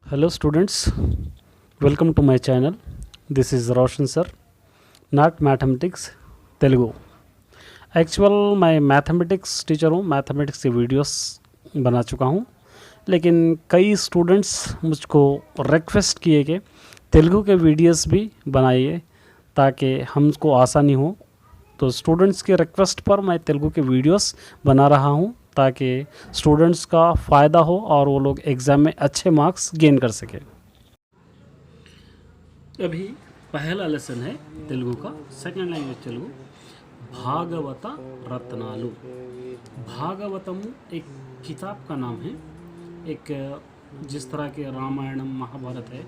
Hello students, welcome to my channel. This is Roshan sir, not mathematics Telugu. Actual मैं mathematics teacher हूँ, mathematics की videos बना चुका हूँ, लेकिन कई स्टूडेंट्स मुझको रिक्वेस्ट किए कि तेलुगु के वीडियोस भी बनाइए ताकि हमको आसानी हो। तो स्टूडेंट्स के रिक्वेस्ट पर मैं तेलुगु के वीडियोस बना रहा हूँ ताकि स्टूडेंट्स का फ़ायदा हो और वो लोग एग्ज़ाम में अच्छे मार्क्स गेन कर सके। अभी पहला लेसन है तेलुगु का, सेकंड लैंग्वेज तेलुगु। भागवत रत्नालु। भागवतम एक किताब का नाम है। एक जिस तरह के रामायणम महाभारत है,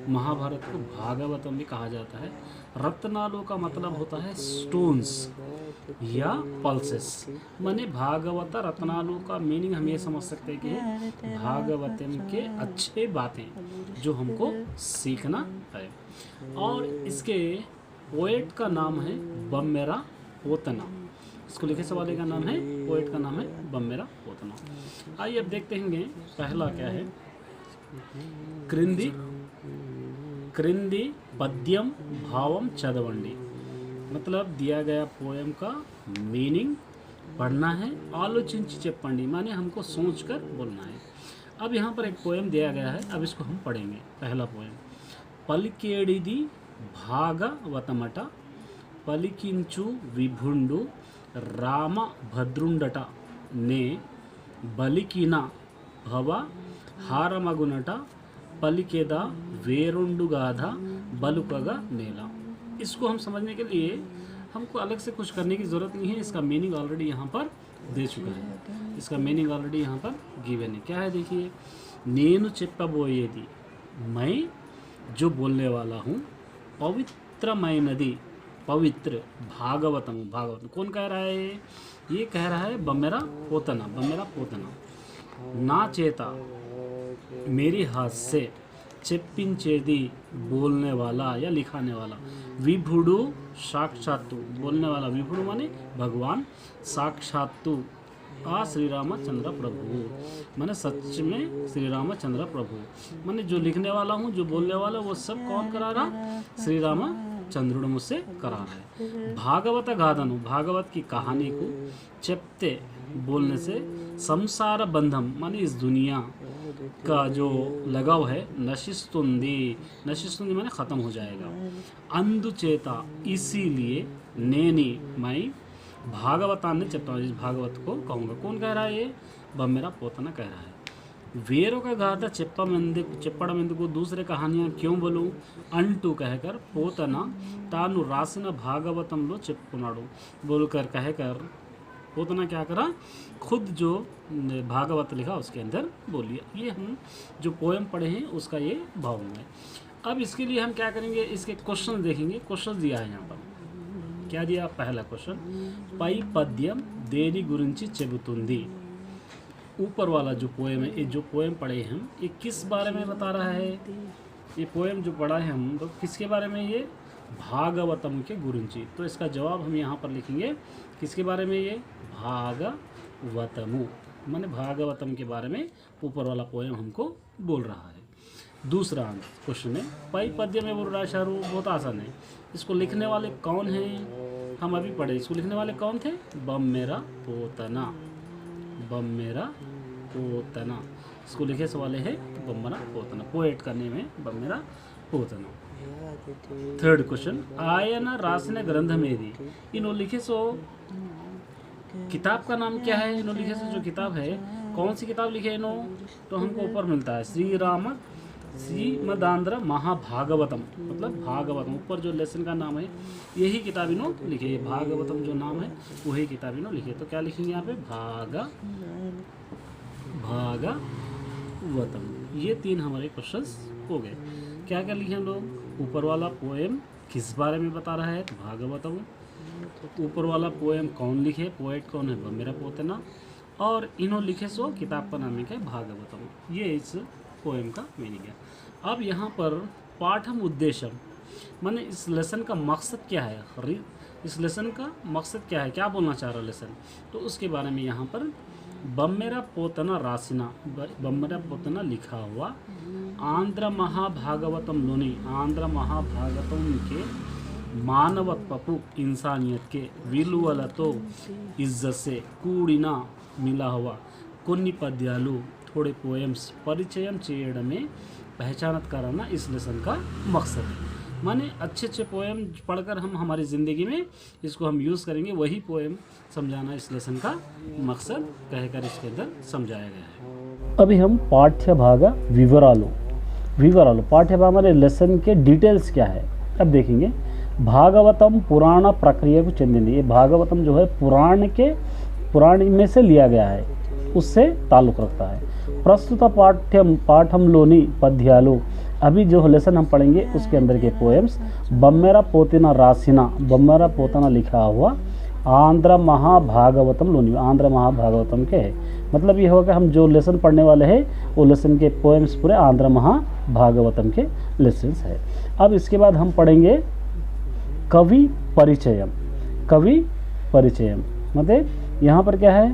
महाभारत को भागवतम भी कहा जाता है। रत्नालु का मतलब होता है स्टोन्स या पल्सेस। माने भागवत रत्नालु का मीनिंग हम ये समझ सकते हैं कि भागवतम के अच्छे बातें जो हमको सीखना है। और इसके पोएट का नाम है बम्मेरा पोतना। इसको लिखे से वाले का नाम है, पोएट का नाम है बम्मेरा पोतना। आइए अब देखते हैं पहला क्या है। क्रिंदी क्रिंदी पद्यम भावम चदवंडी। मतलब दिया गया पोएम का मीनिंग पढ़ना है, आलोचिंచి చెప్పండి माने हमको सोचकर बोलना है। अब यहाँ पर एक पोएम दिया गया है, अब इसको हम पढ़ेंगे। पहला पोएम। పలికేడిది భాగవతమట పలికించు విభుండు రామభద్రుండట నే బలికిన భవ హారమగునట పలికేदा వేరుండుగాధ बलुकगा नेला। इसको हम समझने के लिए हमको अलग से कुछ करने की ज़रूरत नहीं है। इसका मीनिंग ऑलरेडी यहाँ पर दे चुका है। इसका मीनिंग ऑलरेडी यहाँ पर गिवन है। क्या है देखिए, नेनु చెప్పబోయేది, मैं जो बोलने वाला हूँ, पवित्रमय पवित्र भागवतम। भागवतम कौन कह रहा है? ये कह रहा है बम्मेरा पोतना। बम्मेरा पोतना ना चेता मेरे हाथ से చెప్పించేది बोलने वाला या लिखाने वाला। विभुडु साक्षात्तु बोलने वाला, विभुडु माने भगवान, साक्षात्तु आ श्री रामचंद्र प्रभु माने सच में श्री रामचंद्र प्रभु। माने जो लिखने वाला हूँ, जो बोलने वाला, वो सब कौन करा रहा? श्री रामचंद्रुడు मुझसे करा रहा है। भागवत गाथनु, भागवत की कहानी को, చెప్తే बोलने से, संसार बंधम माने इस दुनिया का जो लगाव है, नशिस्तुंदी, नशिस्तुंदी माने ख़त्म हो जाएगा। अंधुचेता इसीलिए, नेनी मैं भागवताన్ని చెప్తాను, इस भागवत को कहूँगा। कौन कह रहा है? ये बम्मेरा पोतना कह रहा है। వేరొక గాథ చెప్పడం ఎందుకు, दूसरे कहानियाँ क्यों बोलूँ अंटू कहकर पोतना తాను రాసిన భాగవతంలో చెప్పుకున్నాడు बोलकर कहकर पोतना क्या करा, खुद जो भागवत लिखा उसके अंदर बोल लिया। ये हम जो पोएम पढ़े हैं उसका ये भाव है। अब इसके लिए हम क्या करेंगे, इसके क्वेश्चन देखेंगे। क्वेश्चन दिया है यहाँ पर, क्या दिया? पहला क्वेश्चन, पै पद्यम देनी गुరించి చెబుతుంది। ऊपर वाला जो पोएम है, ये जो पोएम पढ़े हम, ये किस बारे में बता रहा है? ये पोएम जो पढ़ा है हम तो किसके बारे में? ये भागवतम के गुరించి। तो इसका जवाब हम यहाँ पर लिखेंगे, किसके बारे में? ये भागवतमु माने भागवतम के बारे में ऊपर वाला पोएम हमको बोल रहा है। दूसरा क्वेश्चन है, पै पद्य में बुर्राशारू, बहुत आसान है। इसको लिखने वाले कौन हैं? हम अभी पढ़े। इसको लिखने वाले कौन थे? बम्मेरा पोतना। बम्मेरा पोतना इसको लिखे से वाले है बम्मेरा पोतना। पोएट का नेम है बम्मेरा पोतना। थर्ड क्वेश्चन, आयन राసిన ग्रंथ मेरी, इन्हों लिखे सो किताब का नाम क्या है? इन्हों लिखे सो जो किताब है, कौन सी किताब लिखे इन्हों? तो हमको ऊपर मिलता है श्रीमदांध्र महाभागवतम, मतलब भागवतम। ऊपर जो लेसन का नाम है, यही किताब इन्हों लिखे। भागवतम जो नाम है वही किताब इन्हों लिखे। तो क्या लिखेंगे यहाँ पे? भागवतम। ये तीन हमारे क्वेश्चंस हो गए। क्या क्या लिखे हम लोग? ऊपर वाला पोएम किस बारे में बता रहा है? तो भागवतम। ऊपर वाला पोएम कौन लिखे? पोएट कौन है? बम्मेरा पोतना। और इन्हों लिखे सो किताब का नाम है भागवतम। ये इस पोएम का मीनिंग है। अब यहाँ पर पाठम उद्देश्यम माने इस लेसन का मकसद क्या है? इस लेसन का मकसद क्या है, क्या बोलना चाह रहा लेसन, तो उसके बारे में यहाँ पर बम्मेरा पोतना रासिना, बम्मेरा पोतना लिखा हुआ ఆంధ్ర మహాభాగవతంలోని ఆంధ్ర మహాభాగవతంకి మానవత్వపు ఇన్సానియత్కే విలువలతో ఇజ్జత్సే కూడిన మిలా हुआ కొన్ని పద్యాలు थोड़े पोएम्स परिचयम చేయడమే पहचानत कराना इस लेसन का मकसद है। माने अच्छे अच्छे पोएम पढ़कर हम हमारी ज़िंदगी में इसको हम यूज़ करेंगे, वही पोएम समझाना इस लेसन का मकसद कहकर इसके अंदर समझाया गया है। अभी हम पाठ्य भाग विवरालु पाठ्य भाग हमारे लेसन के डिटेल्स क्या है अब देखेंगे। भागवतम पुराण प्रक्रिया को चंदिनी, ये भागवतम जो है पुराण में से लिया गया है, उससे ताल्लुक़ रखता है। प्रस्तुत पाठम लोनी पद्यालु, अभी जो लेसन हम पढ़ेंगे उसके अंदर के पोएम्स बम्मेरा पोतना रासिना, बम्मेरा पोतना लिखा हुआ आंध्र महाभागवतम लोनी, आंध्र महाभागवतम के है। मतलब ये होगा कि हम जो लेसन पढ़ने वाले हैं वो लेसन के पोएम्स पूरे आंध्र महाभागवतम के लेसन्स है। अब इसके बाद हम पढ़ेंगे कवि परिचयम। कवि परिचयम मतलब यहाँ पर क्या है,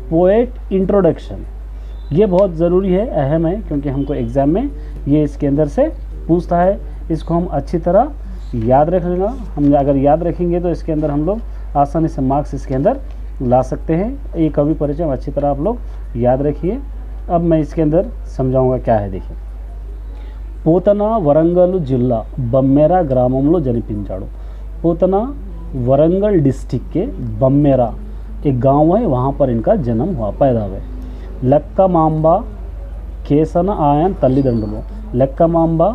पोएट इंट्रोडक्शन। ये बहुत ज़रूरी है, अहम है, क्योंकि हमको एग्ज़ाम में ये इसके अंदर से पूछता है। इसको हम अच्छी तरह याद रख लेना, हम अगर याद रखेंगे तो इसके अंदर हम लोग आसानी से मार्क्स इसके अंदर ला सकते हैं। ये कवि परिचय अच्छी तरह आप लोग याद रखिए। अब मैं इसके अंदर समझाऊंगा क्या है, देखिए। पोतना वरंगल जिला बम्मेरा ग्रामंलो जनिपिंचाडु। पोतना वरंगल डिस्ट्रिक्ट के बम्मेरा एक गांव है, वहाँ पर इनका जन्म हुआ, पैदा हुए। लक्का मांबा केसना आयन तल्लीदंडुलु, लक्का मांबा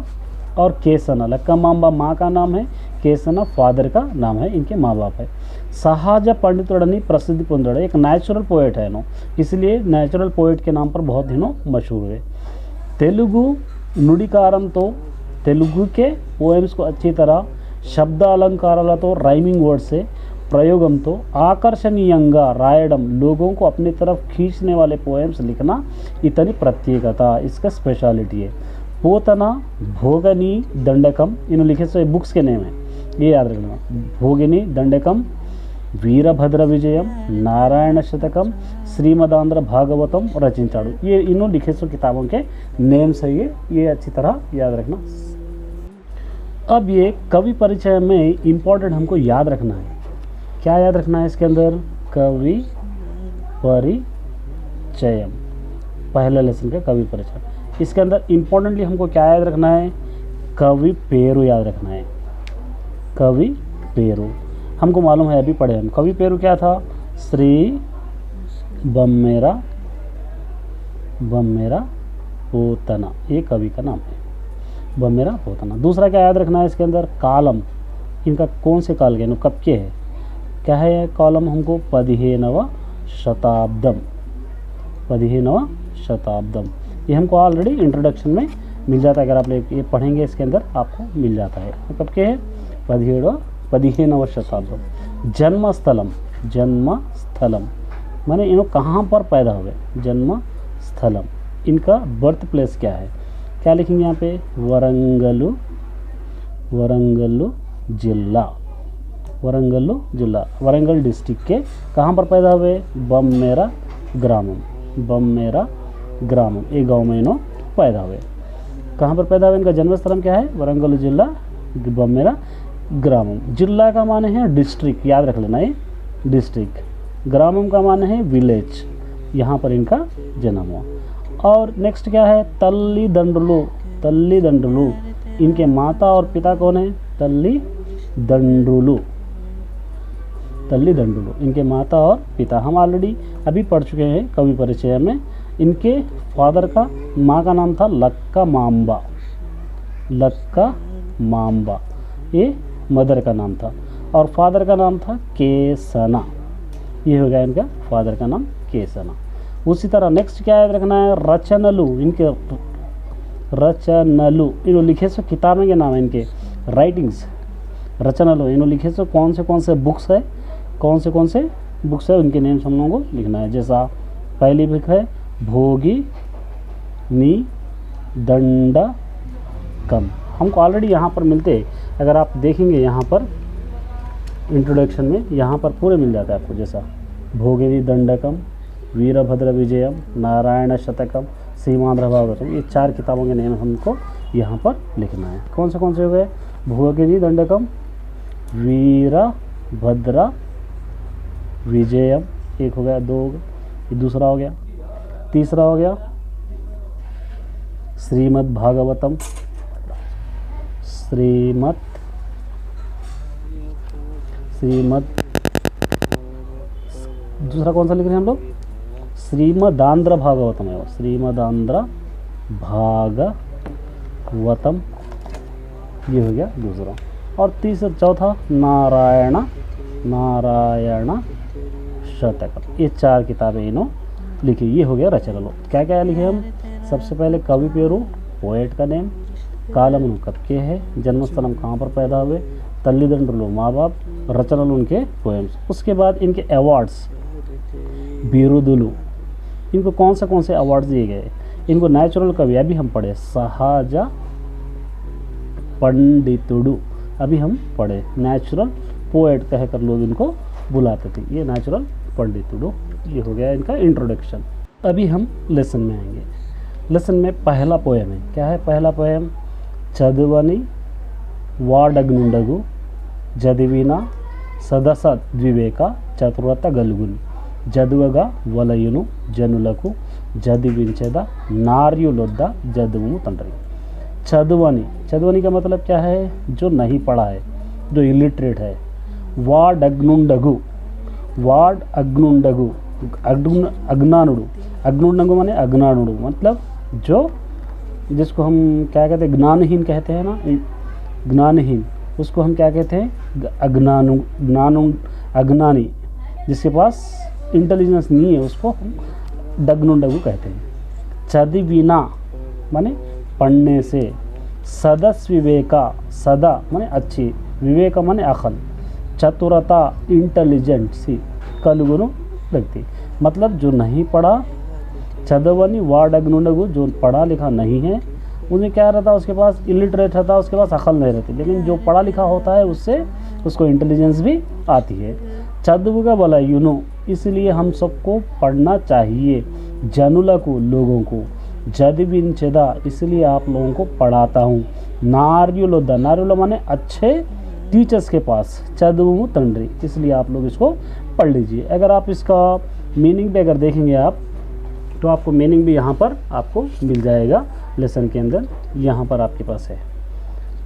और केसना, लक्का मांबा माँ का नाम है, केसना फादर का नाम है, इनके माँ बाप है। सहाज पंडितुडनी प्रसिद्धि पोंदाडु, एक नेचुरल पोएट है नो, इसलिए नेचुरल पोएट के नाम पर बहुत दिनों मशहूर है। तेलुगु नुडिकाరంతో, तेलुगु के पोएम्स को अच्छी तरह शब्द अलंकारालतो राइमिंग वर्ड से प्रयोगंతో आकर्षणीయంగా రాయడం, लोगों को अपनी तरफ खींचने वाले पोएम्स लिखना इतनी प्रत्येकता, इसका स्पेशलिटी है। पोतना भोगनी दंडकम, इन लिखे सो बुक्स के नेम है, ये याद रखना। भोगिनी दंडकम, वीरभद्र विजयम, नारायण शतकम, श्रीमदांध्र भागवतम रचिंचाडु, ये इन्हों लिखे सो किताबों के नेम्स है। ये अच्छी तरह याद रखना। अब ये कवि परिचय में इम्पोर्टेंट हमको याद रखना है। क्या याद रखना है इसके अंदर, कवि परिचयम, पहला लेसन का कवि परिचय। इसके अंदर इम्पोर्टेंटली हमको क्या याद रखना है, कवि पेरू याद रखना है। कवि पेरू हमको मालूम है, अभी पढ़े हम। कवि पेरू क्या था, श्री बम्मेरा पोतना, ये कवि का नाम है, बम्मेरा पोतना। दूसरा क्या याद रखना है इसके अंदर, कालम, इनका कौन से काल के नो कब के है, क्या है कॉलम हमको, 15వ शताब्दम। ये हमको ऑलरेडी इंट्रोडक्शन में मिल जाता है, अगर आप ये पढ़ेंगे इसके अंदर आपको मिल जाता है। कब के है, 15వ शताब्दम। जन्मस्थलम माने इन्हों कहाँ पर पैदा हुए, जन्मस्थलम, इनका बर्थ प्लेस क्या है, क्या लिखेंगे यहाँ पे, वरंगल जिला, वरंगल डिस्ट्रिक्ट के कहाँ पर पैदा हुए, बम्मेरा ग्रामम, एक गांव में इन्हों पैदा हुए। कहाँ पर पैदा हुए, इनका जन्मस्थल क्या है, वरंगल जिला बम्मेरा ग्रामम। जिला का माने है डिस्ट्रिक्ट, याद रख लेना, ये डिस्ट्रिक्ट। ग्रामम का माने है विलेज, यहाँ पर इनका जन्म हुआ। और नेक्स्ट क्या है, तल्लीदंडुलु, इनके माता और पिता कौन है, तल्लीदंडुलु, इनके माता और पिता हम ऑलरेडी अभी पढ़ चुके हैं कवि परिचय में। इनके फादर का, माँ का नाम था लक्का मांबा, ये मदर का नाम था, और फादर का नाम था केसना, ये हो गया इनका फादर का नाम केसना। उसी तरह नेक्स्ट क्या याद रखना है, रचनलु, इनके इन्हों लिखे सो किताबें के नाम है, इनके राइटिंग्स। रचनलु इन्हों लिखे सो कौन से बुक्स है, कौन से बुक्स है, उनके नेम्स हम लोगों को लिखना है। जैसा पहली बुक है भोगी नी दंडकम, हमको ऑलरेडी यहाँ पर मिलते हैं, अगर आप देखेंगे यहाँ पर इंट्रोडक्शन में यहाँ पर पूरे मिल जाता है आपको। जैसा भोगिनी दंडकम, वीरभद्र विजयम, नारायण शतकम, सीमांध्र भागवतम, ये 4 किताबों के नाम हमको यहाँ पर लिखना है। कौन से हो गए? भुवगिनी दंडकम, वीरभद्र विजयम, एक हो गया, 2 हो गया, ये दूसरा हो गया। तीसरा हो गया श्रीमद् भागवतम, श्रीमद् दूसरा कौन सा लिख रहे हैं हम लोग? श्रीमदांध्र भागवतम है, श्रीमदांध्र भागवतम, ये हो गया दूसरा। और तीसरा चौथा नारायण शतकम, ये 4 किताबें इन्हों लिखी। ये हो गया रचना। क्या क्या लिखे हम? सबसे पहले कवि पेरू, पोएट का नेम, कालम कब के है, जन्मस्थलम कहाँ पर पैदा हुए, तल्लीदंड्रुलो माँ बाप, रचनल उनके पोएम्स। उसके बाद इनके अवार्ड्स, बिरुदुलु, इनको कौन से अवार्ड्स दिए गए। इनको नेचुरल कवि अभी हम पढ़े, सहाजा पंडितुडु अभी हम पढ़े, नेचुरल पोएट कहकर लोग इनको बुलाते थे, ये नेचुरल पंडितुडु। ये हो गया इनका इंट्रोडक्शन। अभी हम लेसन में आएंगे। लेसन में पहला पोएम है, क्या है पहला पोएम? चदवनी वाडग्नुंडगु जदिविना सदस द्विवेक चतुरత గలుగును జదువగా వలయును జనులకు జదివించెద नार्युलొద్ద जदुवु తండ్రి। चदवनी, चदवनी का मतलब क्या है? जो नहीं पढ़ा है, जो इलिटरेट है। वाडग्नुंडगु, वाडग्नुंडगु अज्ञानुडु, अज्ञानुडु माने अज्ञानुडु, मतलब जो जिसको हम क्या कहते हैं, ज्ञानहीन कहते हैं ना, ज्ञानहीन, उसको हम क्या कहते हैं? अज्ञानी, जिसके पास इंटेलिजेंस नहीं है उसको हम डगनुंडगु कहते हैं। चदिविना माने पढ़ने से, सदस विवेका, सदा माने अच्छी, विवेक माने अकल, चतुरता इंटेलिजेंसी, कलुगुनु व्यक्ति, मतलब जो नहीं पढ़ा। चदवनी वाडग्नुंडगु, जो पढ़ा लिखा नहीं है, उन्हें क्या रहता है, उसके पास इलिटरेट रहता है, उसके पास अकल नहीं रहती। लेकिन जो पढ़ा लिखा होता है उससे उसको इंटेलिजेंस भी आती है। चदुवगा वलयुनु, इसलिए हम सबको पढ़ना चाहिए। जनुला को, लोगों को। जदिविंचेदा, इसलिए आप लोगों को पढ़ाता हूँ। नार्युलोदा, नार्युलो माने अच्छे टीचर्स के पास। चदुवु तंड्री, इसलिए आप लोग इसको पढ़ लीजिए। अगर आप इसका मीनिंग भी अगर देखेंगे आप, तो आपको मीनिंग भी यहाँ पर आपको मिल जाएगा लेसन के अंदर। यहाँ पर आपके पास है,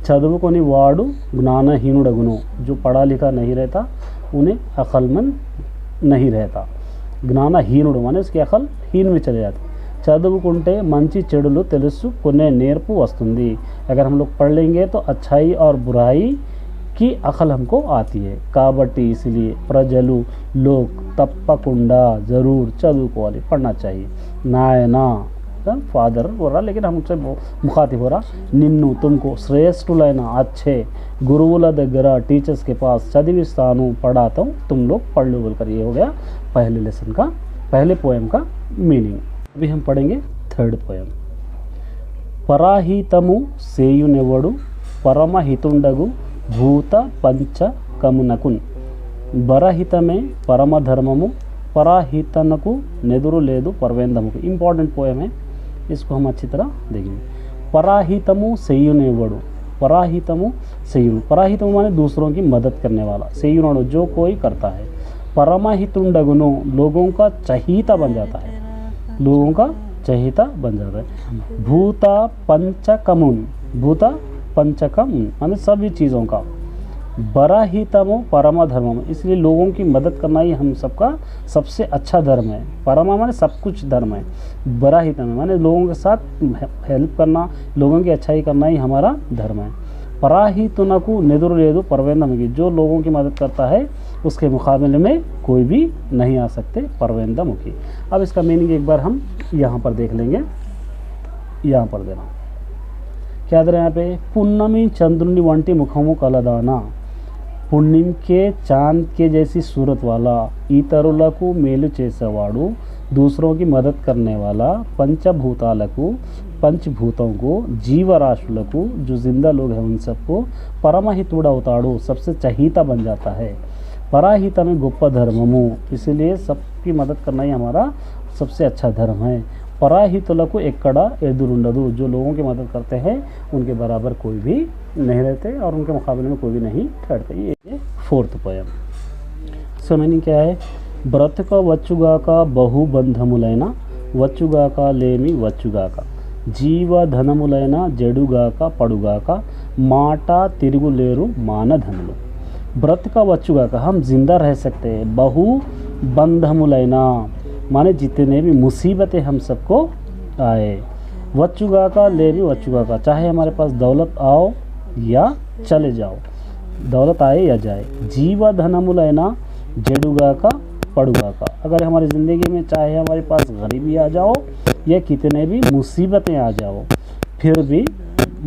చదువుకొని వాడు జ్ఞానహీనుడగును, जो पढ़ा लिखा नहीं रहता उन्हें अक्लमंद नहीं रहता। జ్ఞానహీనుడు माने उसकी अकल हीन में चले जाती। చదువుకుంటే మంచి చెడులు తెలుసుకునే నేర్పు వస్తుంది, अगर हम लोग पढ़ लेंगे तो अच्छाई और बुराई की अकल हमको आती है। కాబట్టి इसलिए ప్రజలు लोग तप्पकुंडा जरूर చదువుకోవాలి, पढ़ना चाहिए। नायना फादर हो रहा, लेकिन हमसे मुखातिब हो रहा। निन्नु, तुमको श्रेष्ठुलैन अच्छे गुरुవుల దగ్గర टीचर्स के पास చదివిస్తాను, पढ़ाता हूँ, तुम लोग पढ़ लो बोलकर। ये हो गया पहले लेसन का, पहले पोएम का मीनिंग। अभी हम पढ़ेंगे थर्ड पोएम। పరాహితము సేయునెవడు పరమహితుండగు భూత పంచకమునకున్। బరహితమే परमधर्ममु पराहितनकु नेदुरु लेदु परवेंदमुकु। इंपॉर्टेंट पोएम है, इसको हम अच्छी तरह देखेंगे। पराहितमु सेयुनेवडु, पराहितमु सेयुनु, पराहितमु माने दूसरों की मदद करने वाला। सेयुनोडु, जो कोई करता है। परमहितुंडगुनु, लोगों का चहीता बन जाता है, लोगों का चहीता बन जाता है। भूता पंचकमुन, भूता पंचकमुन माने सभी चीज़ों का। बराहितमो परम धर्मम, इसलिए लोगों की मदद करना ही हम सबका सबसे अच्छा धर्म है। परमा माने सब कुछ धर्म है। बराहितम माने लोगों के साथ हेल्प करना, लोगों की अच्छाई करना ही हमारा धर्म है। पराहितुनकु नेदुरलेदु परवेंदमुखी, जो लोगों की मदद करता है उसके मुकाबले में कोई भी नहीं आ सकते, परवेंदमुखी। अब इसका मीनिंग एक बार हम यहाँ पर देख लेंगे। यहाँ पर देना क्या दे रहे हैं यहाँ पे? पुन्नमी चंद्रुनि वंटी मुखमु कलदाना, पुण्यम के चांद के जैसी सूरत वाला। इतरुలకు మేలు చేసేవాడు, दूसरों की मदद करने वाला। पंचभूताలకు, पंचभूतों को। जीवराशुలకు, जो जिंदा लोग हैं उन सबको। परमहितुडవుతాడు, सबसे चहीता बन जाता है। पराहित में गोप्पा धर्ममु, इसलिए सबकी मदद करना ही हमारा सबसे अच्छा धर्म है। పరాహితులకు ఎక్కడ ఎదురుండదు, जो लोगों की मदद करते हैं उनके बराबर कोई भी नहीं रहते और उनके मुकाबले में कोई भी नहीं ठहरते। ये फोर्थ पोयम। इसका मीनिंग क्या है? బ్రతుక వచ్చుగాక బహుబంధములైన వచ్చుగాక లేమి వచ్చుగాక జీవధనములైన జడుగాక పడుగాక మాట తిరుగులేరు మానధనులు। ब्रत का वचुगाका हम जिंदा रह सकते हैं, बहु बंधमुलैना माने जितने भी मुसीबतें हम सबको आए, वचुगाका ले भी वचुगाका चाहे हमारे पास दौलत आओ या चले जाओ, दौलत आए या जाए, जीवा धनमुलैना जेडुगाका पड़ुगाका अगर हमारी ज़िंदगी में चाहे हमारे पास गरीबी आ जाओ या कितने भी मुसीबतें आ जाओ फिर भी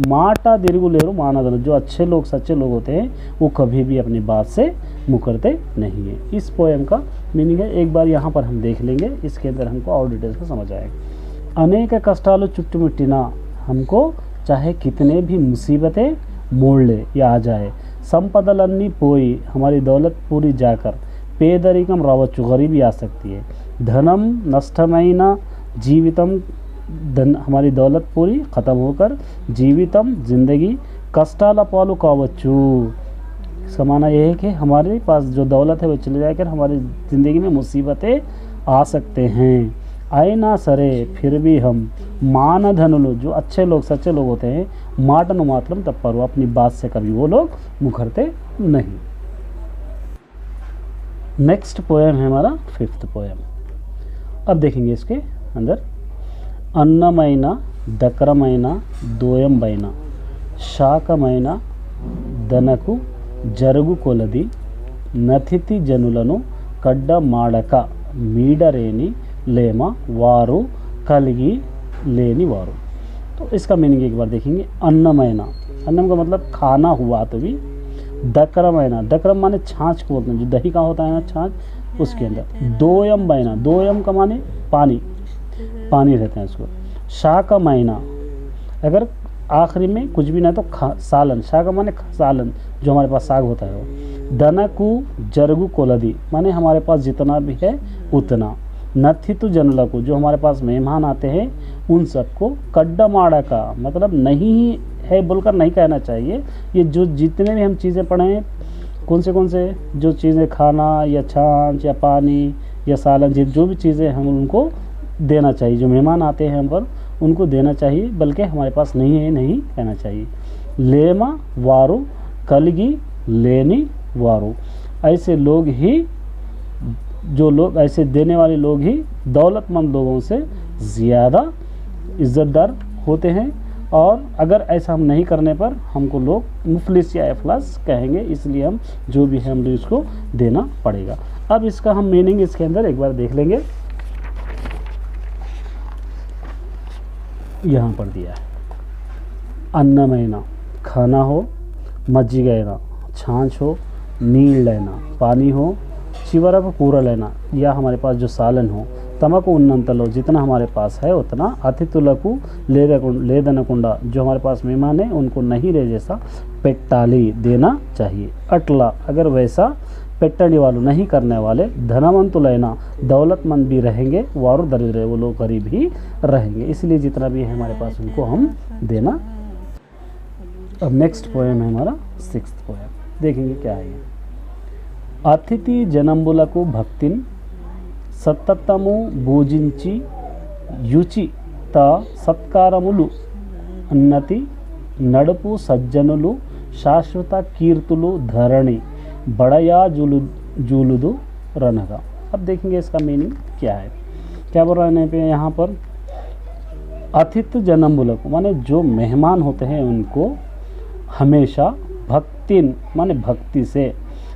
माटा दिर्गुलेरु मानादन जो अच्छे लोग सच्चे लोग होते हैं वो कभी भी अपनी बात से मुकरते नहीं है। इस पोएम का मीनिंग है, एक बार यहाँ पर हम देख लेंगे, इसके अंदर हमको और डिटेल्स में समझ आएगा। अनेक कष्टालु चुट्टुमिट्टिना हमको चाहे कितने भी मुसीबतें मोड़ ले या आ जाए, संपदलन्नी पोई हमारी दौलत पूरी जाकर, పేదరికం రావచ్చు गरीबी आ सकती है, धनम नष्टమైన जीवितम धन हमारी दौलत पूरी ख़त्म होकर, जीवितम जिंदगी कष्टाला पालू कावच्चू इसका माना यह है कि हमारे पास जो दौलत है वो चले जाकर हमारी ज़िंदगी में मुसीबतें आ सकते हैं। आए ना सरे फिर भी हम मानधनुलु जो अच्छे लोग सच्चे लोग होते हैं माटनु मातरम तप्परू अपनी बात से कभी वो लोग मुखरते नहीं। नेक्स्ट पोएम है हमारा फिफ्थ पोएम। अब देखेंगे इसके अंदर अन्नమైన దక్రమైన దోయంబైన శాకమైన దనకు జరుగు కొలది నతితి జనులను కడ్డ మాడక మీడరేని లేమ वारू కలిగి लेनी वारू। तो इसका मीनिंग एक बार देखेंगे। अन्नमयना, अन्नम का मतलब खाना हुआ तो भी, दक्रमयना, दक्रम माने छाछ को बोलते हैं जो दही का होता है ना छाछ, उसके अंदर। दोयम बैना, दोयम का माने पानी, पानी रहते हैं उसको। शाकमयना अगर आखिरी में कुछ भी ना तो सालन, शाक माने सालन जो हमारे पास साग होता है वो। दनकु जरगु कोलदी माने हमारे पास जितना भी है उतना। नथितु जनलकु जो हमारे पास मेहमान आते हैं उन सबको। कड्डा माड़ा का मतलब नहीं है बोलकर नहीं कहना चाहिए। ये जो जितने भी हम चीज़ें पढ़े हैं कौन से जो चीज़ें खाना या छाछ या पानी या सालन जो भी चीज़ें हम उनको देना चाहिए, जो मेहमान आते हैं हम पर उनको देना चाहिए, बल्कि हमारे पास नहीं है नहीं कहना चाहिए। लेमा वारू कलगी लेनी वारू, ऐसे लोग ही जो लोग ऐसे देने वाले लोग ही दौलतमंद लोगों से ज़्यादा इज़्ज़तदार होते हैं, और अगर ऐसा हम नहीं करने पर हमको लोग मुफलिस या अफलास कहेंगे, इसलिए हम जो भी है हम इसको देना पड़ेगा। अब इसका हम मीनिंग इसके अंदर एक बार देख लेंगे। यहाँ पर दिया है अन्नमयना खाना हो, मज्जिगैना छाछ हो, नील लेना पानी हो, चिवरा को पूरा लेना या हमारे पास जो सालन हो, तमको उन्नंतलो जितना हमारे पास है उतना, अतिथुलकु लेदनकुंडा जो हमारे पास मेहमान है उनको नहीं रहे जैसा, पेट्टाली देना चाहिए। अटला अगर वैसा पेट्टनी वालों नहीं करने वाले, धनवंतुलैना दौलतमंद भी रहेंगे, वारू दरिद्र वो लोग गरीब ही रहेंगे, इसलिए जितना भी है हमारे पास उनको हम देना। अब नेक्स्ट पोएम है हमारा सिक्स्थ पोएम, देखेंगे क्या है ये। अतिथि जనంబులకు భక్తిన్ సత్తతము పూజించి యుచిత సత్కారములు అన్నతి నడుపు సజ్జనులు శాశ్వత కీర్తులు ధరణి बड़या जूलुदु रनगा। अब देखेंगे इसका मीनिंग क्या है। क्या बोल रहे हैं पे यहाँ पर, अतिथि जనంబులకు माने जो मेहमान होते हैं उनको हमेशा भक्तिन माने भक्ति से,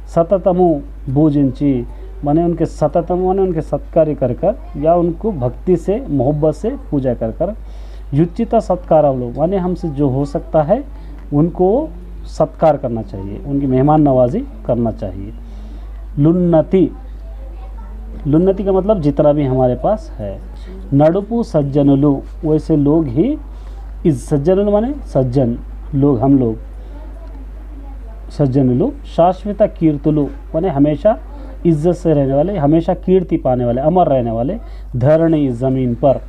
सततमु भूजिंची माने उनके सततम माने उनके सत्कार कर कर या उनको भक्ति से मोहब्बत से पूजा कर कर, युचिता सत्कार लोग माने हमसे जो हो सकता है उनको सत्कार करना चाहिए, उनकी मेहमान नवाजी करना चाहिए। लुन्नति, लुन्नति का मतलब जितना भी हमारे पास है। नडुपु सज्जनुलु वैसे लोग ही, इस सज्जनुलु माने सज्जन लोग, हम लोग सज्जनुलु। शाश्वत कीर्तुलु माने हमेशा इज्जत से रहने वाले, हमेशा कीर्ति पाने वाले, अमर रहने वाले। धरणी ज़मीन पर,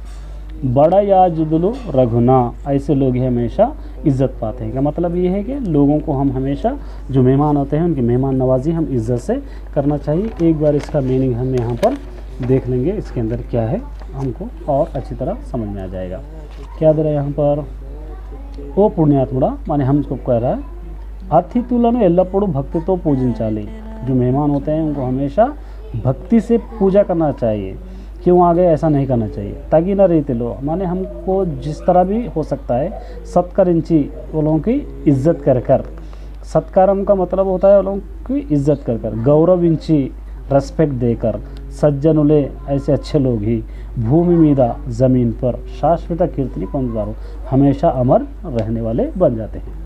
बड़ा याजुदुलु रघुना, ऐसे लोग ही हमेशा इज़्ज़त पाते हैं। का मतलब ये है कि लोगों को हम हमेशा जो मेहमान होते हैं उनकी मेहमान नवाजी हम इज़्ज़त से करना चाहिए। एक बार इसका मीनिंग हम यहाँ पर देख लेंगे, इसके अंदर क्या है हमको और अच्छी तरह समझ में आ जाएगा। क्या दे रहा है यहाँ पर, ओ पुण्यात्मुड़ा माने हमको कह रहा है अतिथुలను ఎల్లప్పుడూ భక్తితో పూజించాలి। जो मेहमान होते हैं उनको हमेशा भक्ति से पूजा करना चाहिए। क्यों आ गए ऐसा नहीं करना चाहिए। ताकि ना रीति लो माने हमको जिस तरह भी हो सकता है सत्करिंची वो लोगों की इज्जत कर कर, सत्कारम का मतलब होता है वो लोगों की इज्जत कर कर, गौरविंची रेस्पेक्ट देकर, सज्जनुले ऐसे अच्छे लोग ही भूमि मीदा ज़मीन पर शाश्वत कीर्तनी पंचदारों हमेशा अमर रहने वाले बन जाते हैं।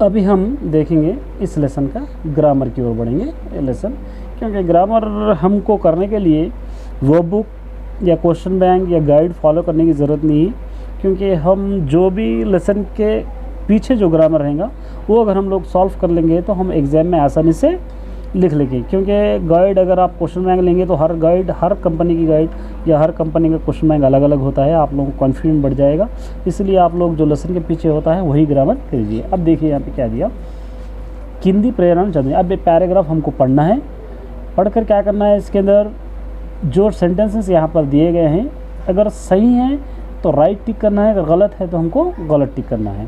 अभी हम देखेंगे इस लेसन का ग्रामर की ओर बढ़ेंगे ये लेसन, क्योंकि ग्रामर हमको करने के लिए वो बुक या क्वेश्चन बैंक या गाइड फॉलो करने की ज़रूरत नहीं है, क्योंकि हम जो भी लेसन के पीछे जो ग्रामर रहेगा वो अगर हम लोग सॉल्व कर लेंगे तो हम एग्ज़ाम में आसानी से लिख लेंगे। क्योंकि गाइड अगर आप क्वेश्चन बैंक लेंगे तो हर गाइड, हर कंपनी की गाइड या हर कंपनी का क्वेश्चन बैंक अलग अलग होता है, आप लोगों को कॉन्फिडेंस बढ़ जाएगा। इसलिए आप लोग जो लेसन के पीछे होता है वही ग्रामर कीजिए। अब देखिए यहाँ पे क्या दिया, किंदी प्रेरणा चंद्र। अब ये पैराग्राफ हमको पढ़ना है, पढ़कर क्या करना है, इसके अंदर जो सेंटेंसेस यहाँ पर दिए गए हैं अगर सही हैं तो राइट टिक करना है, अगर गलत है तो हमको गलत टिक करना है।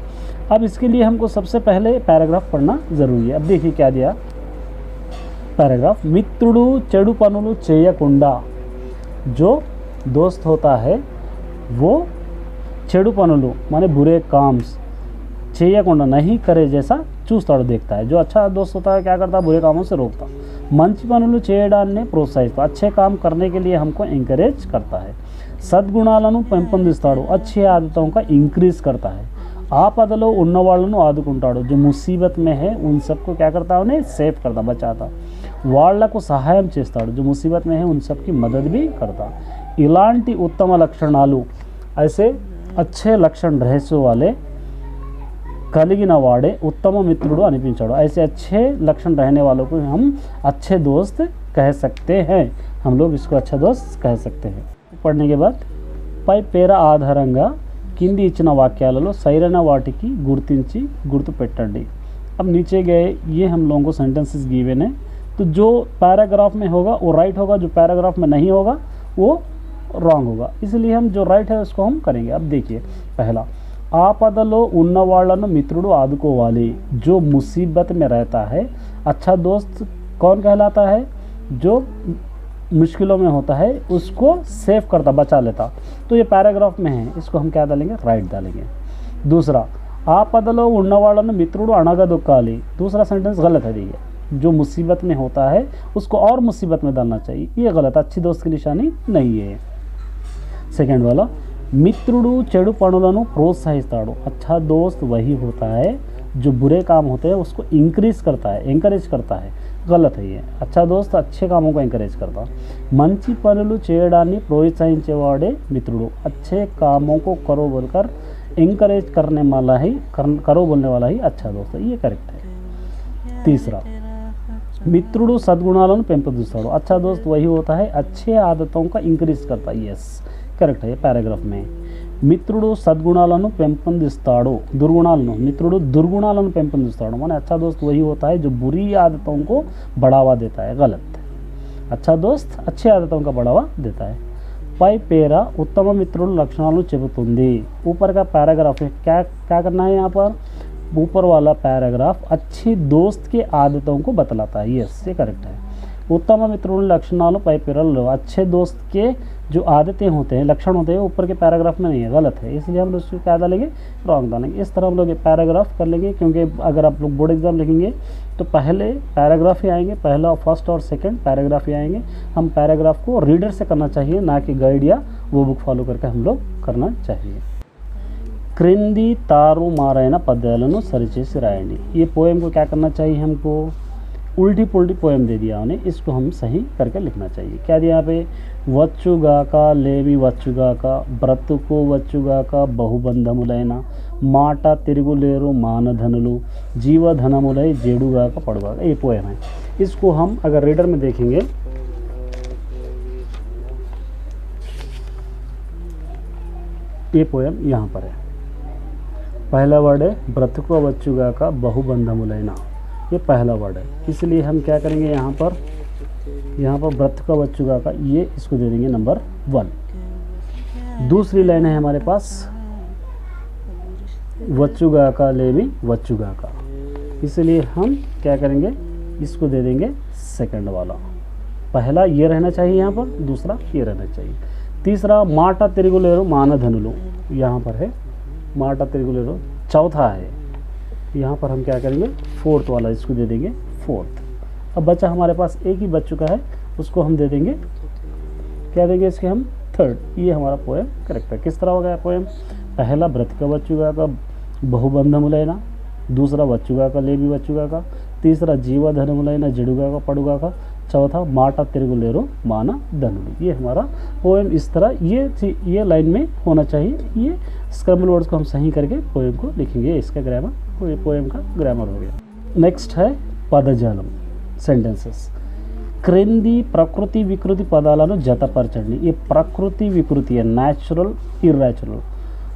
अब इसके लिए हमको सबसे पहले पैराग्राफ पढ़ना ज़रूरी है। अब देखिए क्या दिया पैराग्राफ, मित्रुडु चेडु पनुलु चेयकुंडा। जो दोस्त होता है वो चेडु पनुलु माने बुरे काम चेयकुंडा नहीं करे जैसा चूस्ताड़ो देखता है। जो अच्छा दोस्त होता है क्या करता है, बुरे कामों से रोकता। मंच पनुलु చేయడాన్ని प्रोत्साहित, अच्छे काम करने के लिए हमको इंकरेज करता है। सद्गुणाలను పెంపొందిస్తాడు, अच्छी आदतों का इंक्रीज करता है। ఆపదలో ఉన్న వాళ్ళను ఆదుకుంటాడు, जो मुसीबत में है उन सबको क्या करता है, उन्हें सेव करता, बचाता। వాళ్లకు సహాయం చేస్తాడు, जो मुसीबत में है उन सब की मदद भी करता। इलांटी उत्तम लक्षणालु, ऐसे अच्छे लक्षण रहस्य वाले కలిగిన వాడే ఉత్తమ మిత్రుడు అనిపించాడు। ऐसे अच्छे लक्षण रहने वालों को हम अच्छे दोस्त कह सकते हैं, हम लोग इसको अच्छा दोस्त कह सकते हैं। पढ़ने के बाद పై పేర ఆధారంగా కింది ఇచ్చిన వాక్యాలలో సరైన వాటికి గుర్తించి గుర్తు పెట్టండి। अब नीचे गए ये हम लोगों को सेंटेंसेस गिवन है, तो जो पैराग्राफ में होगा वो राइट होगा, जो पैराग्राफ में नहीं होगा वो रॉन्ग होगा। इसलिए हम जो राइट है उसको हम करेंगे। अब देखिए पहला, ఆపదలో ఉన్న వాళ్ళను మిత్రుడు ఆదుకోవాలి। जो मुसीबत में रहता है अच्छा दोस्त कौन कहलाता है, जो मुश्किलों में होता है उसको सेव करता, बचा लेता। तो ये पैराग्राफ में है, इसको हम क्या डालेंगे, राइट डालेंगे। दूसरा, ఆపదలో ఉన్న వాళ్ళను మిత్రుడు అణగదొక్కాలి। दूसरा सेंटेंस गलत है, देखिए जो मुसीबत में होता है उसको और मुसीबत में डालना चाहिए, ये गलत, अच्छी दोस्त की निशानी नहीं है। सेकेंड वाला, मित्रुडु చెడు పనులను ప్రోత్సహిస్తాడు। अच्छा दोस्त वही होता है जो बुरे काम होते हैं उसको इंक्रीज करता है, encourage करता है, गलत है ये। अच्छा दोस्त अच्छे कामों को encourage करता। మంచి పనులు చేయడాన్ని ప్రోత్సహించేవాడే మిత్రుడు, अच्छे कामों को करो बोलकर encourage करने वाला ही, करो बोलने वाला ही अच्छा दोस्त है, ये करेक्ट है। तीसरा, मित्रुडु सद्गुणाలను పెంపొందిస్తాడు। अच्छा दोस्त वही होता है अच्छे आदतों का इंक्रीज करता है, यस करेक्ट है पैराग्राफ में। మిత్రుడు సద్గుణాలను పెంపొందిస్తాడు, दुर्गुणाలను, मित्रुడు दुर्गुणाలను పెంపొందిస్తాడు माने अच्छा दोस्त वही होता है जो बुरी आदतों को बढ़ावा देता है, गलत है। अच्छा दोस्त अच्छी आदतों का बढ़ावा देता है। పై పేర ఉత్తమ మిత్రుల లక్షణాలను చెబుతుంది। ऊपर का पैराग्राफ है, क्या क्या करना है यहाँ पर, ऊपर वाला पैराग्राफ अच्छी दोस्त की आदतों को बतलाता है, यस ये करेक्ट है। उत्तम मित्रुల लक्षणाలు పై పేరలో, अच्छे दोस्त के जो आदतें होते हैं, लक्षण होते हैं, ऊपर के पैराग्राफ में नहीं है, गलत है। इसलिए हम लोग उसको क्या डालेंगे, रॉन्ग डालेंगे। इस तरह हम लोग ये पैराग्राफ कर लेंगे, क्योंकि अगर आप लोग बोर्ड एग्जाम लिखेंगे तो पहले पैराग्राफ ही आएंगे, पहला फर्स्ट और सेकंड पैराग्राफ ही आएंगे। हम पैराग्राफ को रीडर से करना चाहिए, ना कि गाइड या वो बुक फॉलो करके हम लोग करना चाहिए। క్రింది తారుమారైన పద్యాలను సరిచేసి రాయండి। ये पोएम को क्या करना चाहिए, हमको उल्टी पुल्टी पोएम दे दिया उन्हें, इसको हम सही करके लिखना चाहिए। क्या दिया यहाँ पे, వచ్చుగాక లేమి వచ్చుగాక బ్రతుకు వచ్చుగాక బహుబంధములైన మాట తిరుగులేరు మానధనులు జీవధనములై जेडुगाక पड़ुगाक, ये पोएम है। इसको हम अगर रीडर में देखेंगे ये पोएम यहाँ पर है। पहला वर्ड है ब्रतको वच्चुगा का बहुबंधमुलैना, ये पहला वर्ड है, इसलिए हम क्या करेंगे यहाँ पर ब्रतको वच्चुगा का ये इसको दे देंगे नंबर 1। दूसरी लाइन है हमारे पास वच्चुगा का लेमी वच्चुगा का, इसलिए हम क्या करेंगे इसको दे देंगे सेकंड वाला। पहला ये रहना चाहिए यहाँ पर, दूसरा ये रहना चाहिए। तीसरा माटा तिरुगुलेरो माना धनुलो, यहाँ पर है माटा तिरुगुलेरो, चौथा है यहाँ पर हम क्या करेंगे फोर्थ वाला इसको दे देंगे 4th। अब बचा हमारे पास एक ही बच चुका है, उसको हम दे देंगे क्या देंगे इसके हम 3rd। ये हमारा पोएम करेक्ट है। किस तरह हो गया पोएम? पहला ब्रतका वच्चुगा का बहुबंधमुलैना, दूसरा वच्चुगा का लेबी वच्चुगा का, तीसरा जीवा धनमुलैना जड़ुगा का पड़ुगा का, चौथा माटा तिरुगुलेरो माना धनुली। ये हमारा पोएम इस तरह ये लाइन में होना चाहिए। ये स्क्रैम्बल वर्ड्स को हम सही करके पोएम को लिखेंगे। इसका ग्रामर, पोएम का ग्रामर हो गया। नेक्स्ट है पदजालम सेंटेंसेस। క్రింది ప్రకృతి వికృతి పదాలను జతపరచండి। ये प्रकृति विकृति है, नेचुरल इरेचुरल।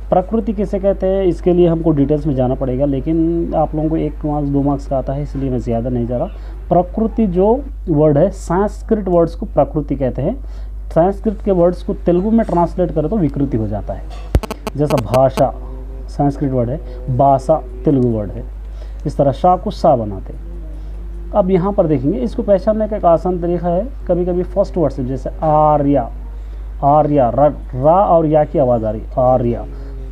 प्रकृति किसे कहते हैं इसके लिए हमको डिटेल्स में जाना पड़ेगा, लेकिन आप लोगों को 1 मार्क्स 2 मार्क्स का आता है, इसलिए मैं ज़्यादा नहीं जा रहा। प्रकृति जो वर्ड है संस्कृत वर्ड्स को प्रकृति कहते हैं। संस्कृत के वर्ड्स को तेलुगु में ट्रांसलेट करें तो विकृति हो जाता है। जैसा भाषा संस्कृत वर्ड है, भाषा तेलुगु वर्ड है, इस तरह शाह को सा बनाते। अब यहाँ पर देखेंगे इसको पहचानने का एक आसान तरीका है। कभी कभी फर्स्ट वर्ड से जैसे आर्या, आर्या रा और या की आवाज़ आ रही, आर्या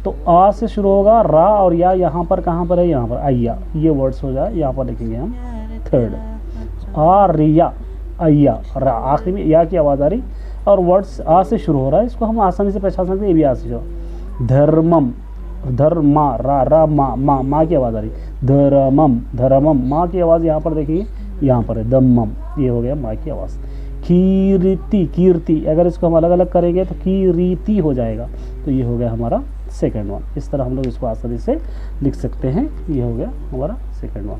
तो आ से शुरू होगा, रा और या यहाँ पर कहाँ पर है, यहाँ पर अय्या, ये वर्ड्स हो जाए। यहाँ पर लिखेंगे हम 3rd आर्या अय्या रा, आखिरी में या की आवाज़ आ रही और वर्ड्स आ से शुरू हो रहा है। इसको हम आसानी से पहचान सकते हैं, ये भी आ से शुरू। धर्मम धर्मा रा माँ की आवाज़ आ रही, धर्मम धर्मम माँ की आवाज़ यहाँ पर देखिए, यहाँ पर है दम्मम, ये हो गया माँ की आवाज़। कीर्ति कीर्ति, अगर इसको हम अलग अलग करेंगे तो कीरीति हो जाएगा, तो ये हो गया हमारा 2nd वन। इस तरह हम लोग इसको आसानी से लिख सकते हैं। ये हो गया हमारा 2nd वन।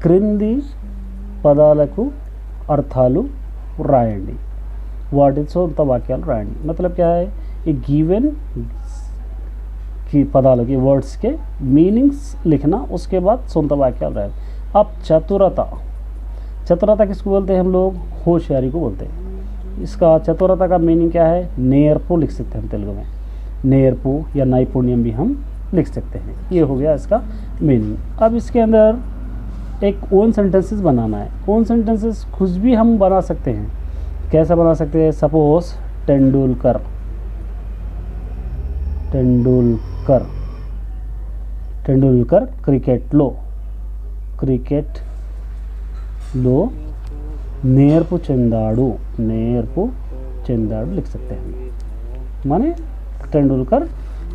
క్రింది పదాలకు అర్థాలు రాయండి, వాటి సొంత వాక్యాలు రాయండి। मतलब क्या है, ये गिवन की पदालों के वर्ड्स के मीनिंग्स लिखना, उसके बाद सोनता वाक्याल रहे। अब चतुरता, चतुरता किसको बोलते हैं हम लोग, होशियारी को बोलते हैं। इसका चतुरता का मीनिंग क्या है, नेरपो लिख सकते हैं हम तेलुगु में, नेरपो या नैपुण्यम भी हम लिख सकते हैं। ये हो गया इसका मीनिंग। अब इसके अंदर एक ओन सेंटेंसेस बनाना है। ओन सेंटेंसेस खुद भी हम बना सकते हैं। कैसा बना सकते हैं, सपोज तेंदुलकर तेंदुलकर तेंदुलकर क्रिकेट लो నేర్పు చెందాడు लिख सकते हैं। माने तेंदुलकर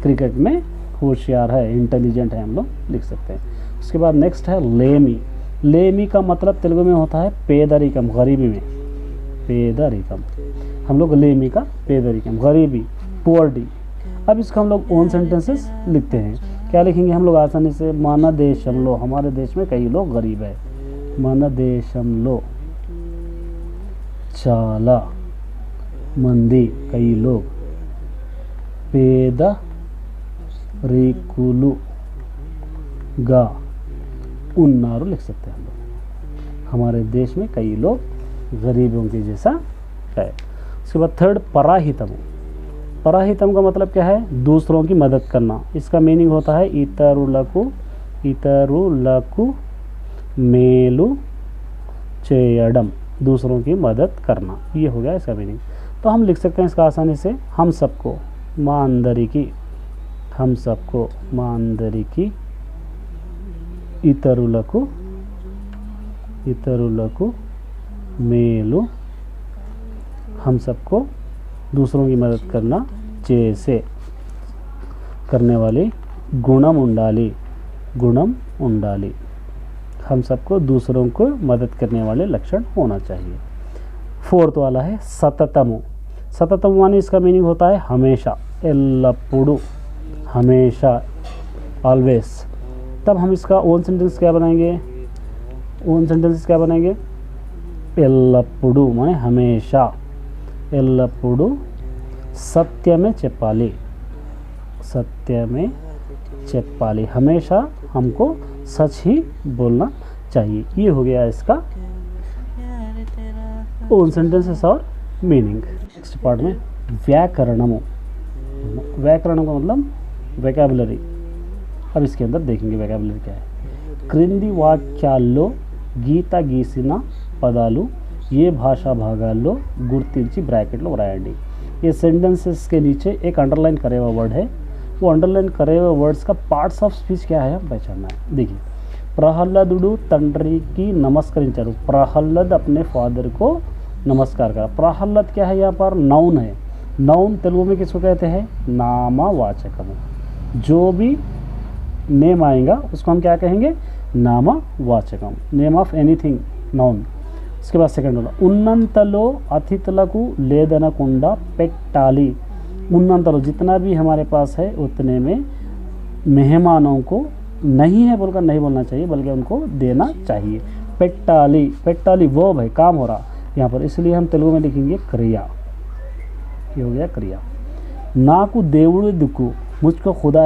क्रिकेट में होशियार है, इंटेलिजेंट है, हम लोग लिख सकते हैं। उसके बाद नेक्स्ट है लेमी। लेमी का मतलब तेलुगु में होता है पेदरिकम, गरीबी में पेदरिकम। हम लोग लेमी का पेदरिकम, गरीबी, पुअर्टी। अब इसको हम लोग ओन सेंटेंसेस लिखते हैं। क्या लिखेंगे हम लोग आसानी से, మన దేశంలో, हमारे देश में कई लोग गरीब है। మన దేశంలో చాలా మంది, कई लोग పేదరికులుగా ఉన్నారు लिख सकते हैं हम लोग। हमारे देश में कई लोग गरीबों के जैसा है। उसके बाद 3rd पराहितम। पराहितम का मतलब क्या है, दूसरों की मदद करना। इसका मीनिंग होता है इतरुలకు మేలు చేయడం, दूसरों की मदद करना। ये हो गया इसका मीनिंग। तो हम लिख सकते हैं इसका आसानी से, हम सबको మా అందరికీ, हम सबको మా అందరికీ, ఇతరులకు మేలు, हम सबको दूसरों की मदद करना, చేసే करने वाली, गुणम ఉండాలి। हम सबको दूसरों को मदद करने वाले लक्षण होना चाहिए। 4th वाला है सततमु। सततम माने इसका मीनिंग होता है हमेशा, एल्लपुडु, हमेशा, ऑलवेज। तब हम इसका ओन सेंटेंस क्या बनाएंगे, ओन सेंटेंस क्या बनाएंगे, एल्लपुडु माने हमेशा, एल्लपुडु सत्य में चेप्पाली, सत्य में चेप्पाली, हमेशा हमको सच ही बोलना चाहिए। ये हो गया इसका ओन सेंटेंसेस और मीनिंग। नेक्स्ट पार्ट में व्याकरणम, व्याकरण का मतलब वोकैबुलरी। अब इसके अंदर देखेंगे वोकैबुलरी क्या है। క్రింది వాక్యాల్లో గీత గీసిన పదాలు ఏ భాషా భాగాల్లో గుర్తించి బ్రాకెట్లో వ్రాయండి। ये सेंटेंसेस के नीचे एक अंडरलाइन करे हुआ वर्ड है, वो अंडरलाइन करे हुए वर्ड्स का पार्ट्स ऑफ स्पीच क्या है हम पहचानना है। देखिए, प्रहल्लादुडु तंड्री की नमस्करिंचारू, प्रहल्लाद अपने फादर को नमस्कार करा। प्रहल्लाद क्या है यहाँ पर? नाउन है। नाउन तेलुगु में किसको कहते हैं? नामवाचकम। जो भी नेम आएगा उसको हम क्या कहेंगे? नामवाचकम, नेम ऑफ एनीथिंग, नाउन। उसके बाद सेकंड वाला, ఉన్నంతలో అతిథులకు లేదనకుండా పెట్టాలి। ఉన్నంతలో जितना भी हमारे पास है उतने में मेहमानों को नहीं है बोलकर नहीं बोलना चाहिए, बल्कि उनको देना चाहिए। पेट्टाली, पेट्टाली वर्ब है, काम हो रहा यहाँ पर, इसलिए हम तेलुगु में लिखेंगे क्रिया। ये हो गया क्रिया। नाकु దేవుడు దిక్కు, मुझको खुदा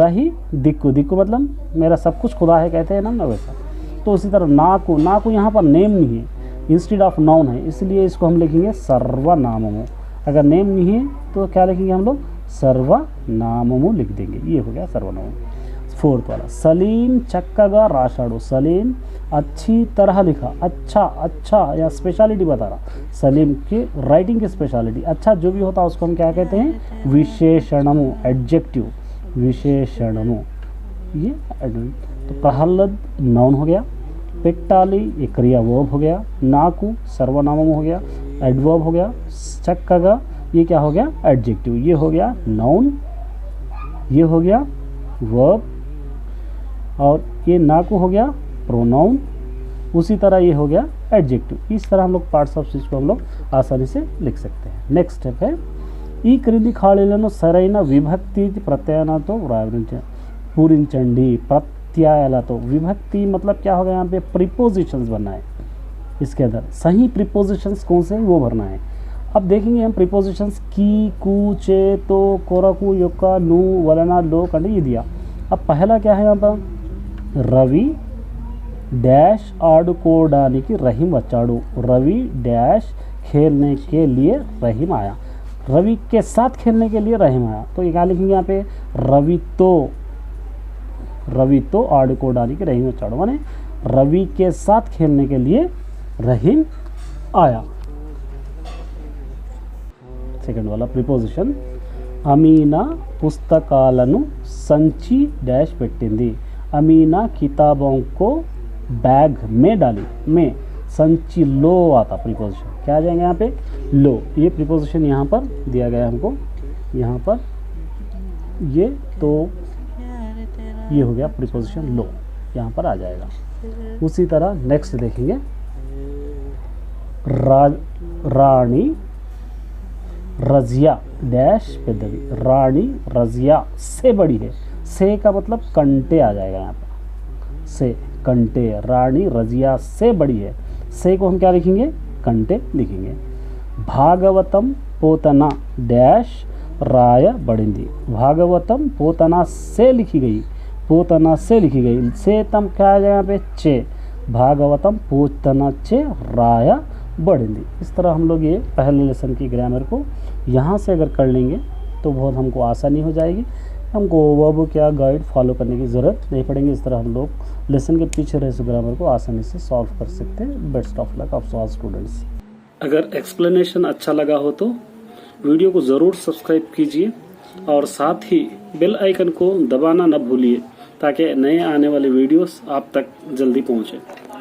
ही दिक्कु, दिक्कु मतलब मेरा सब कुछ खुदा है कहते हैं ना वैसा। तो उसी तरह नाकु, नाकु यहाँ पर नेम नहीं है, इंस्टेड ऑफ नाउन है, इसलिए इसको हम लिखेंगे सर्वनाममु। अगर नेम नहीं है तो क्या लिखेंगे हम लोग? सर्वनाममु लिख देंगे। ये हो गया सर्वनामम। फोर्थ वाला, सलीम चक्कागा राशाड़ू, सलीम अच्छी तरह लिखा। अच्छा, अच्छा या स्पेशलिटी बता रहा, सलीम के राइटिंग की स्पेशलिटी। अच्छा जो भी होता है उसको हम क्या कहते हैं? विशेषणमु, एडजेक्टिव, विशेषणमु। ये तो प्रहल्लाद नाउन हो गया, पेट्टाली ये क्रिया वर्ब हो गया, नाकु सर्वनामम हो गया, एडवर्ब हो गया, चक्कागा ये क्या हो गया? एडजेक्टिव। ये हो गया नाउन, ये हो गया वर्ब, और ये नाकु हो गया प्रोनाउन। उसी तरह ये हो गया एडजेक्टिव। इस तरह हम लोग पार्ट्स ऑफ स्पीच को हम लोग आसानी से लिख सकते हैं। नेक्स्ट स्टेप है, ఈ క్రింది ఖాళీలను సరైన విభక్తి ప్రత్యయాలతో పూరించండి। प्रत्यायालतो, विभक्ति मतलब क्या होगा? यहाँ पे प्रीपोजिशंस बनना है। इसके अंदर सही प्रीपोजिशंस कौन से वो भरना है। अब देखेंगे हम प्रीपोजिशंस की, कु, चे, तो, कोरकु, योक्का, नु, वलना, लो, कंडी, ये दिया। अब पहला क्या है यहाँ पर? रवि डैश आडुकोडानिकी रहीम वच्चाडू, रवि डैश खेलने के लिए रहीम आया, रवि के साथ खेलने के लिए रहीम आया। तो ये क्या लिखेंगे यहाँ पे? रवि तो आडुकोडानिकी रहीम वच्चाडू, माने रवि के साथ खेलने के लिए रहीम आया। सेकंड वाला प्रीपोजिशन, अमीना पुस्तकाలను संची डैश పెట్టింది, अमीना किताबों को बैग में डाली। में संची लो आता प्रीपोजिशन, क्या आ जाएंगे यहाँ पे? लो। ये प्रीपोजिशन यहाँ पर दिया गया हमको, यहाँ पर ये, तो ये हो गया प्रीपोजिशन लो, यहाँ पर आ जाएगा। उसी तरह नेक्स्ट देखेंगे, रानी रजिया डैश पेदवी, रानी रजिया से बड़ी है। से का मतलब कंटे आ जाएगा यहाँ पर, से कंटे, रानी रजिया से बड़ी है। से को हम क्या लिखेंगे? कंटे लिखेंगे। भागवतम पोतना डैश राय बड़िंदी, भागवतम पोतना से लिखी गई, पोतना से लिखी गई। से तम क्या आ जाएगा यहाँ पे? चे, भागवतम पोतना चे राय बढ़िंदी। इस तरह हम लोग ये पहले लेसन की ग्रामर को यहाँ से अगर कर लेंगे तो बहुत हमको आसानी हो जाएगी, हमको वर्ब क्या गाइड फॉलो करने की ज़रूरत नहीं पड़ेगी। इस तरह हम लोग लेसन के पीछे रहे ग्रामर को आसानी से सॉल्व कर सकते हैं। Best of luck of all students. अगर एक्सप्लेनेशन अच्छा लगा हो तो वीडियो को ज़रूर सब्सक्राइब कीजिए और साथ ही बेल आइकन को दबाना न भूलिए, ताकि नए आने वाले वीडियोस आप तक जल्दी पहुँचे।